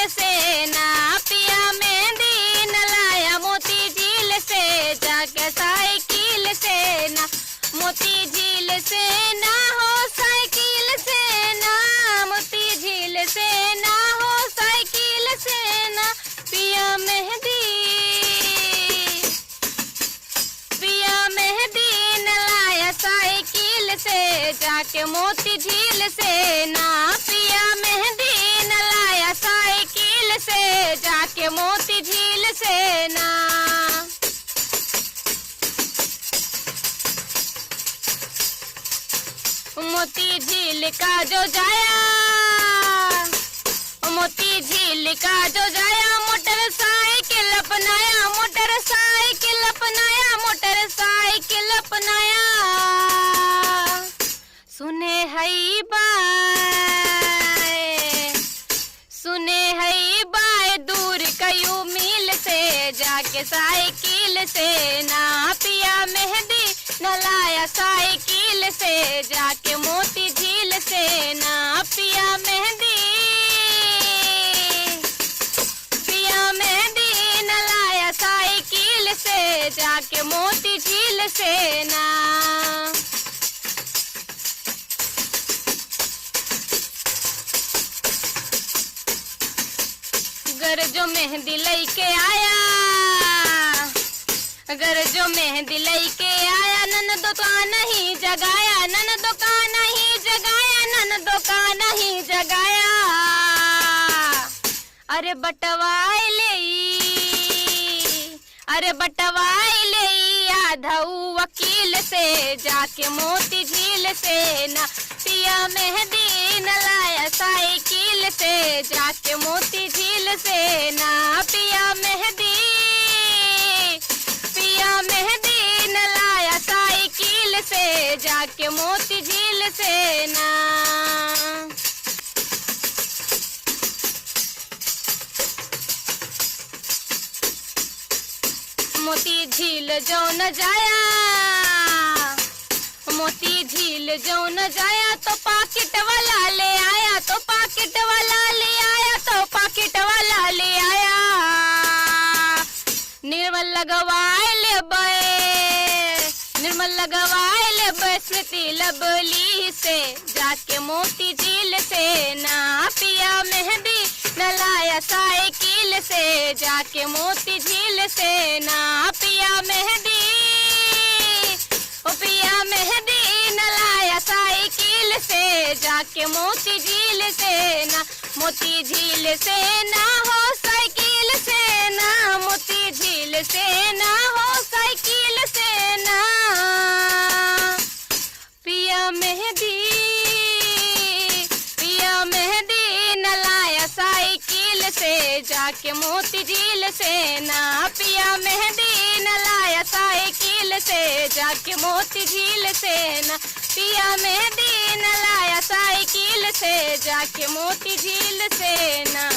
से ना, पिया मेहंदी न लाया मोती झील से जाके साइकिल से ना, मोती झील से ना हो साइकिल से ना, मोती झील से ना हो साइकिल से ना, पिया मेहंदी न लाया साइकिल से जाके मोती झील से ना, पिया मेहंदी न लाया साइकिल से जाके मोती झील से ना। मोती झील का जो जाया, मोती झील का जो जाया, मोटरसाइकिल अपनाया, मोटरसाइकिल अपनाया, मोटरसाइकिल अपनाया। सुने हई बाय, सुने हई बाय दूर कयू मील से जाके साइकिल से ना, पिया मेहंदी न लाया साइकिल से जाके मोती झील से ना, पिया मेहंदी न लाया साइकिल से जाके मोती झील से ना। अगर जो मेहंदी लेके आया, अगर जो मेहंदी लेके आया, ननदो का नहीं जगाया, ननदो का नहीं जगाया, ननदो का नहीं जगाया। अरे बटवाई ले, अरे बटवाई ले आधा वकील से जाके मोती झील से ना, पिया मेहंदी न लाया साइकिल से जाके मोती झील से ना, पिया मेहंदी न लाया साइकिल से जाके मोती झील से ना। मोती झील जो न जाया, मोती झील जो न जाया, तो पाकिट वाला ले आया, तो पाकिट वाला ले आया, तो पाकिट वाला ले आया। निर्मल लगवाए ले बे, निर्मल लगवाए ले बे स्मृति लबली से जाके मोती झील से ना, पिया मेहंदी न लाया साइकिल से जाके मोती झील से ना, पिया मेहंदी, ओ पिया मेहंदी न लाया साइकिल से जाके मोती झील से ना, मोती झील से ना हो साइकिल से ना, मोती झील से ना हो साइकिल से ना, पिया मेहंदी न लाया साइकिल से जाके मोती झील से ना, पिया मेहंदी न लाया साइकिल से जाके मोती झील से ना, पिया मेहंदी न लाया साइकिल से जाके मोती झील से ना।